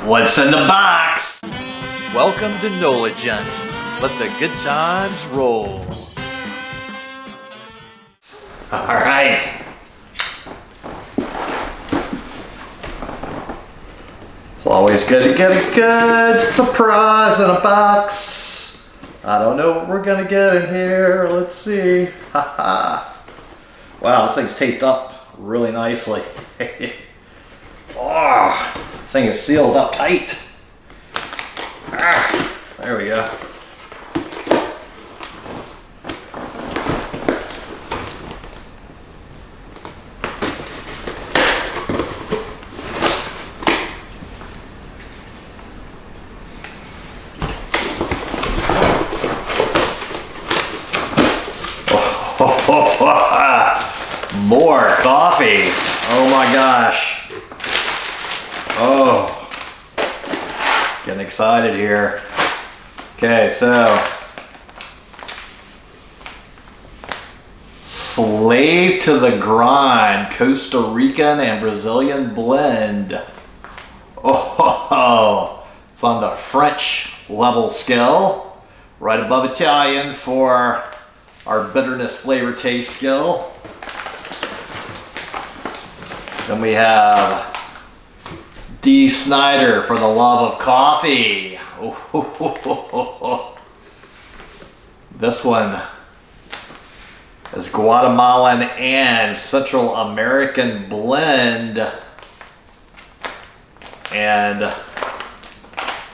What's in the box? Welcome to NOLA Gent. Let the good times roll. All right. It's always good to get a good surprise in a box. I don't know what we're gonna get in here. Let's see. Haha. Wow, this thing's taped up really nicely. Oh, this thing is sealed up tight. Ah, there we go. More coffee. Oh my gosh. Oh, getting excited here. Okay, so Slave to the Grind, Costa Rican and Brazilian blend. Oh, it's on the French level scale, right above Italian for our bitterness flavor taste skill. Then we have D. Snider for the love of coffee. This one is Guatemalan and Central American blend. And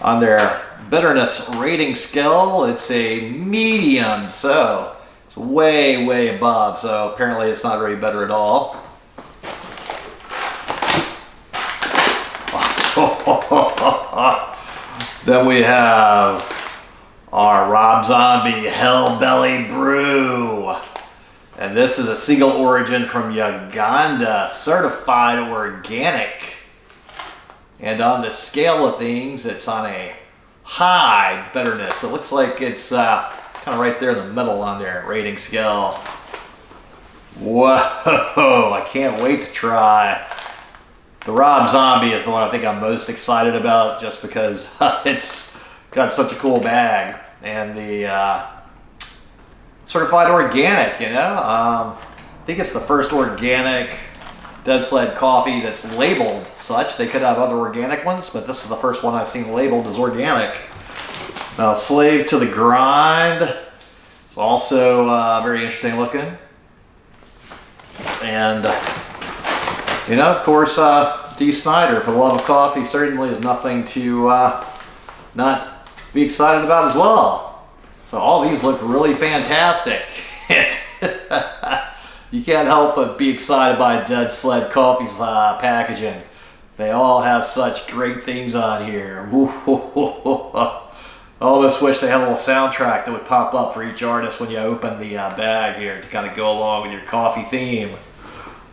on their bitterness rating scale, it's a medium, so it's way, way above. So apparently it's not very bitter at all. Then we have our Rob Zombie Hellbilly Brew. And this is a single origin from Uganda, certified organic. And on the scale of things, it's on a high bitterness. It looks like it's kind of right there in the middle on their rating scale. Whoa, I can't wait to try. The Rob Zombie is the one I think I'm most excited about, just because it's got such a cool bag. And the certified organic, you know? I think it's the first organic Dead Sled Coffee that's labeled such. They could have other organic ones, but this is the first one I've seen labeled as organic. Now, Slave to the Grind. It's also very interesting looking. And you know, of course, D. Snider for the love of coffee certainly is nothing to not be excited about as well. So all these look really fantastic. You can't help but be excited by Dead Sled Coffee's packaging. They all have such great things on here. I almost wish they had a little soundtrack that would pop up for each artist when you open the bag here to kind of go along with your coffee theme.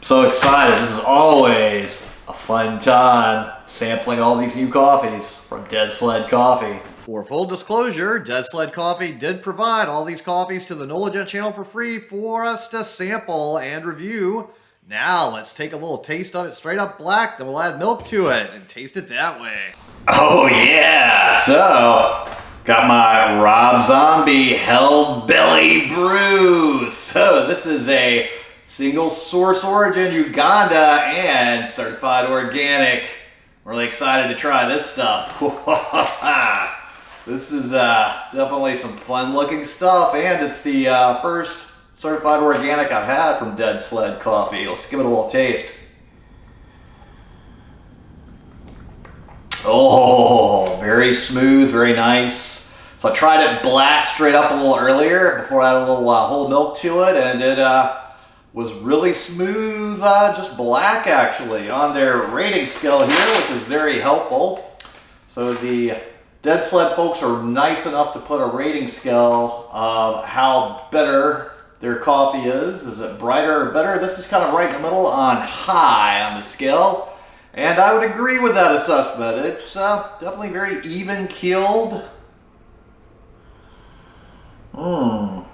So excited. This is always a fun time sampling all these new coffees from Dead Sled Coffee. For full disclosure, Dead Sled Coffee did provide all these coffees to the NOLA Gent channel for free for us to sample and review. Now let's take a little taste of it straight up black, then we'll add milk to it and taste it that way. Oh yeah! So, got my Rob Zombie Hellbilly Brew. So this is a single source origin, Uganda, and certified organic. Really excited to try this stuff. This is definitely some fun looking stuff, and it's the first certified organic I've had from Dead Sled Coffee. Let's give it a little taste. Oh, very smooth, very nice. So I tried it black straight up a little earlier before I added a little whole milk to it, and it was really smooth, just black actually, on their rating scale here, which is very helpful. So the Dead Sled folks are nice enough to put a rating scale of how bitter their coffee is. Is it brighter or bitter? This is kind of right in the middle on high on the scale. And I would agree with that assessment. It's definitely very even keeled. Now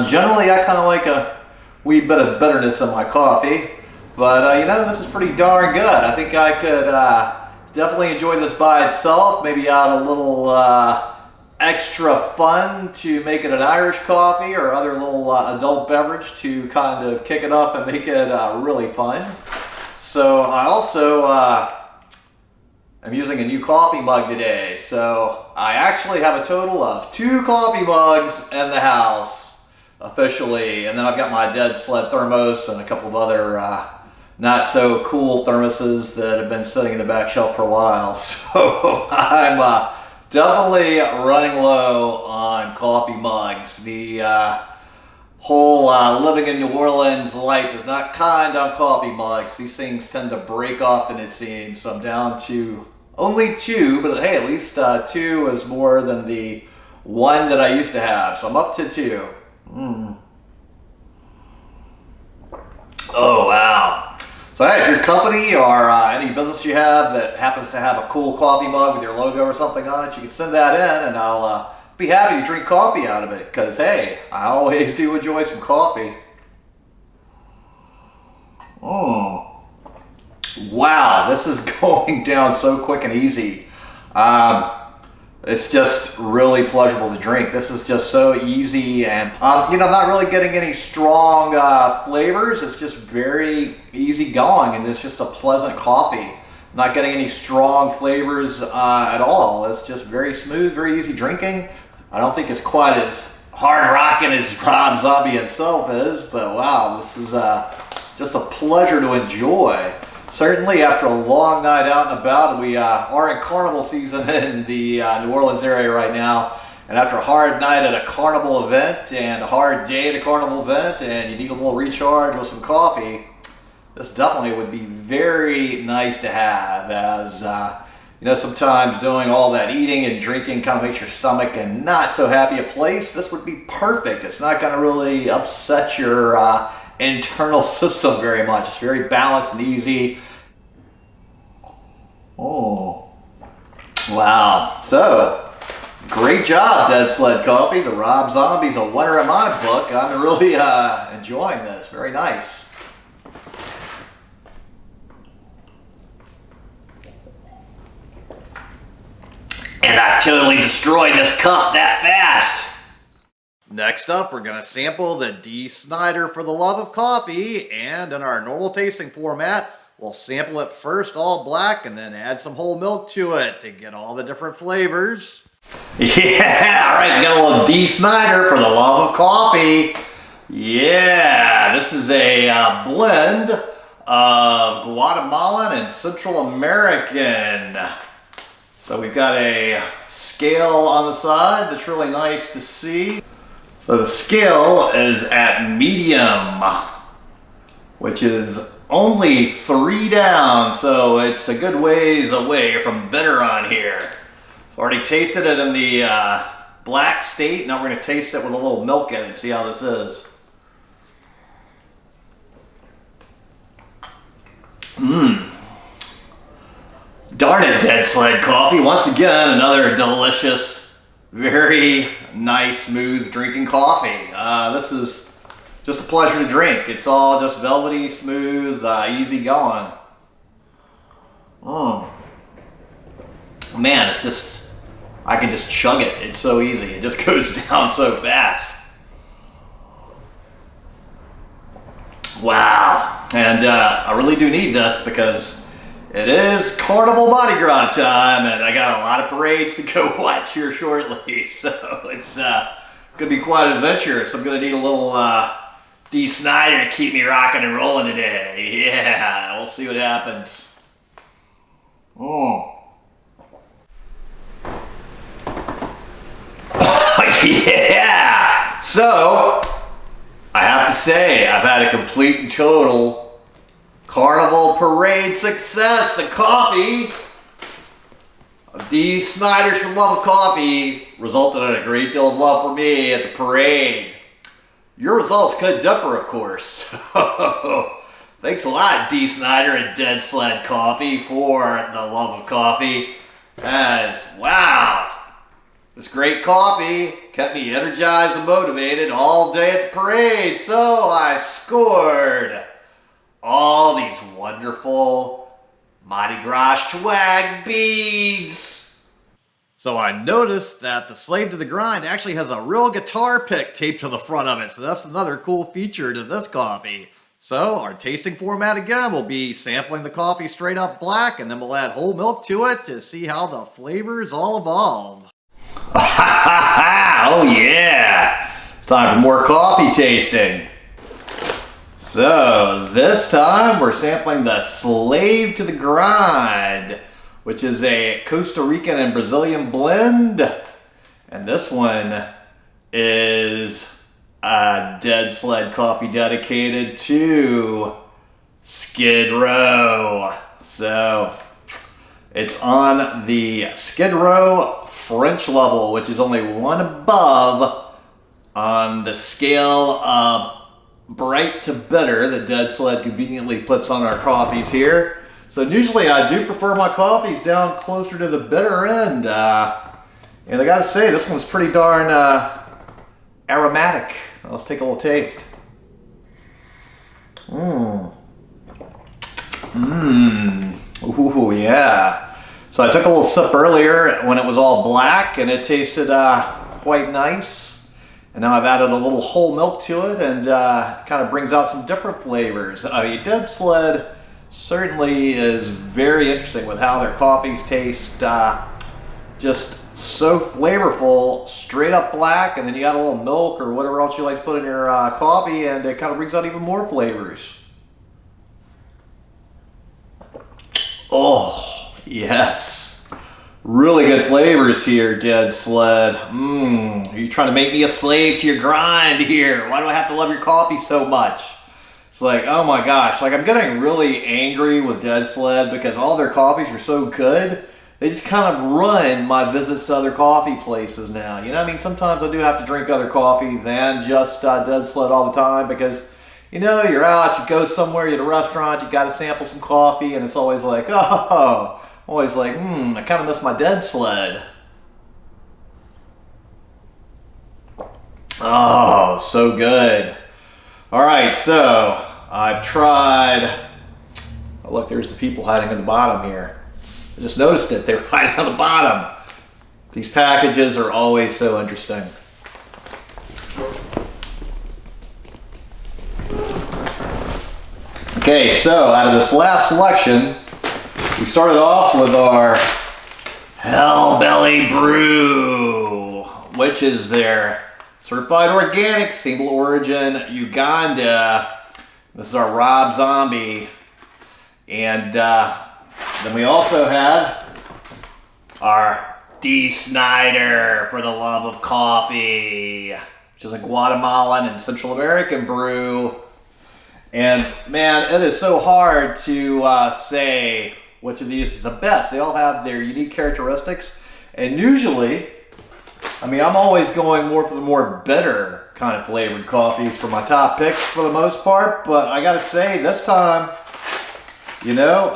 generally I kind of like a wee bit of bitterness in my coffee, but you know, this is pretty darn good. I think I could Definitely enjoy this by itself. Maybe add a little extra fun to make it an Irish coffee or other little adult beverage to kind of kick it up and make it really fun. So I also am using a new coffee mug today. So I actually have a total of 2 coffee mugs in the house officially. And then I've got my Dead Sled thermos and a couple of other not so cool thermoses that have been sitting in the back shelf for a while. So I'm definitely running low on coffee mugs. The whole living in New Orleans life is not kind on coffee mugs. These things tend to break often, it seems. So I'm down to only 2, but hey, at least 2 is more than the 1 that I used to have. So I'm up to 2. Oh, wow. So hey, if your company or any business you have that happens to have a cool coffee mug with your logo or something on it, you can send that in and I'll be happy to drink coffee out of it, because hey, I always do enjoy some coffee. Wow, this is going down so quick and easy. It's just really pleasurable to drink. This is just so easy and, not really getting any strong flavors. It's just very easy going and it's just a pleasant coffee. Not getting any strong flavors at all. It's just very smooth, very easy drinking. I don't think it's quite as hard rocking as Rob Zombie himself is, but wow, this is just a pleasure to enjoy. Certainly after a long night out and about, we are in carnival season in the New Orleans area right now. And after a hard night at a carnival event and a hard day at a carnival event and you need a little recharge with some coffee, this definitely would be very nice to have, as sometimes doing all that eating and drinking kind of makes your stomach in not so happy a place. This would be perfect. It's not going to really upset your internal system very much. It's very balanced and easy. Oh, wow. So, great job, Dead Sled Coffee. The Rob Zombie's a winner in my book. I'm really enjoying this. Very nice. And I totally destroyed this cup that fast. Next up, we're going to sample the D Snider for the love of coffee, and in our normal tasting format, we'll sample it first all black and then add some whole milk to it to get all the different flavors. Yeah, all right, got a little D Snider for the love of coffee. Yeah, this is a blend of Guatemalan and Central American. So we've got a scale on the side that's really nice to see. So the scale is at medium, which is only 3 down, so it's a good ways away from bitter on here. So already tasted it in the black state. Now we're going to taste it with a little milk in it, see how this is. Darn it, Dead Sled Coffee. Once again, another delicious, very nice, smooth drinking coffee. This is just a pleasure to drink. It's all just velvety, smooth, easy going. Man, it's just, I can just chug it. It's so easy. It just goes down so fast. Wow. And I really do need this because it is Carnival Mardi Gras time, and I got a lot of parades to go watch here shortly, so it's going to be quite an adventure. So I'm going to need a little D Snider to keep me rocking and rolling today. Yeah, we'll see what happens. Yeah! So, I have to say, I've had a complete and total Carnival Parade success. The coffee of D Snider's from Love of Coffee resulted in a great deal of love for me at the parade. Your results could differ, of course. Thanks a lot, D Snider and Dead Sled Coffee, for the love of coffee. And wow, this great coffee kept me energized and motivated all day at the parade. So I scored all these wonderful Mardi Gras swag beads. So I noticed that the Slave to the Grind actually has a real guitar pick taped to the front of it. So that's another cool feature to this coffee. So our tasting format again will be sampling the coffee straight up black, and then we'll add whole milk to it to see how the flavors all evolve. Oh yeah! It's time for more coffee tasting. So this time we're sampling the Slave to the Grind, which is a Costa Rican and Brazilian blend. And this one is a Dead Sled Coffee dedicated to Skid Row. So it's on the Skid Row French level, which is only one above on the scale of bright to bitter that Dead Sled conveniently puts on our coffees here. So usually I do prefer my coffees down closer to the bitter end. And I gotta say, this one's pretty darn aromatic. Let's take a little taste. Ooh, yeah. So I took a little sip earlier when it was all black and it tasted quite nice. And now I've added a little whole milk to it and kind of brings out some different flavors. Dead Sled certainly is very interesting with how their coffees taste. Just so flavorful, straight up black, and then you got a little milk or whatever else you like to put in your coffee, and it kind of brings out even more flavors. Oh, yes. Really good flavors here, Dead Sled. Are you trying to make me a slave to your grind here? Why do I have to love your coffee so much? It's like, oh my gosh, like I'm getting really angry with Dead Sled because all their coffees are so good. They just kind of run my visits to other coffee places now. You know, I mean, sometimes I do have to drink other coffee than just Dead Sled all the time because, you know, you're out, you go somewhere, you're at a restaurant, you got to sample some coffee, and it's always like, oh, always like, I kind of miss my Dead Sled. Oh, so good. All right, so I've tried, oh look, there's the people hiding in the bottom here. I just noticed it, they're hiding on the bottom. These packages are always so interesting. Okay, so out of this last selection, we started off with our Hellbilly Brew, which is their certified organic, single origin, Uganda. This is our Rob Zombie. And then we also had our Snider for the love of coffee, which is a Guatemalan and Central American brew. And man, it is so hard to say which of these is the best. They all have their unique characteristics. And usually, I mean, I'm always going more for the more bitter kind of flavored coffees for my top picks for the most part. But I gotta say, this time, you know,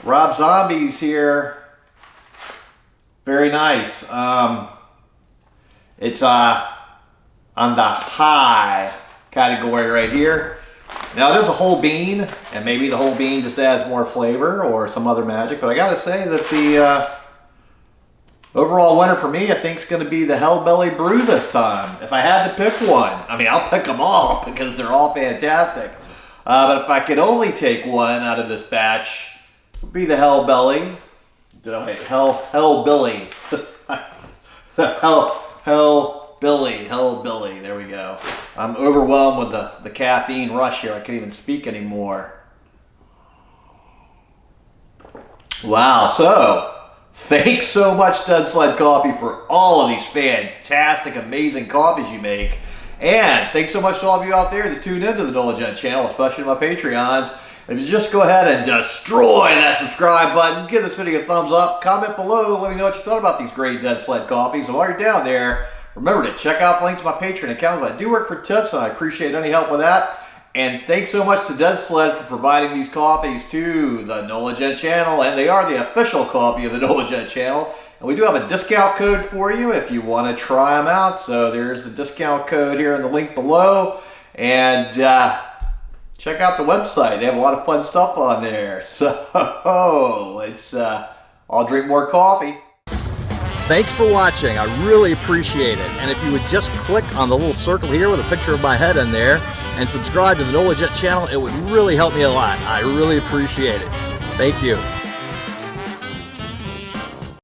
Rob Zombie's here. Very nice. It's on the high category right here. Now there's a whole bean, and maybe the whole bean just adds more flavor or some other magic, but I gotta say that the overall winner for me, I think, is gonna be the Hellbilly Brew this time. If I had to pick one, I mean, I'll pick them all because they're all fantastic. But if I could only take one out of this batch, it would be the Hellbilly. Hellbilly. Hellbilly. There we go. I'm overwhelmed with the caffeine rush here. I can't even speak anymore. Wow. So, thanks so much, Dead Sled Coffee, for all of these fantastic, amazing coffees you make. And thanks so much to all of you out there that tune into the NOLA Gent channel, especially my Patreons. If you just go ahead and destroy that subscribe button, give this video a thumbs up, comment below, let me know what you thought about these great Dead Sled coffees. And while you're down there, remember to check out the link to my Patreon account. I do work for tips, and I appreciate any help with that. And thanks so much to Dead Sled for providing these coffees to the NOLA Gent channel. And they are the official coffee of the NOLA Gent channel. And we do have a discount code for you if you want to try them out. So there's the discount code here in the link below. And check out the website. They have a lot of fun stuff on there. So it's I'll drink more coffee. Thanks for watching. I really appreciate it. And if you would just click on the little circle here with a picture of my head in there and subscribe to the NOLA Gent channel, it would really help me a lot. I really appreciate it. Thank you.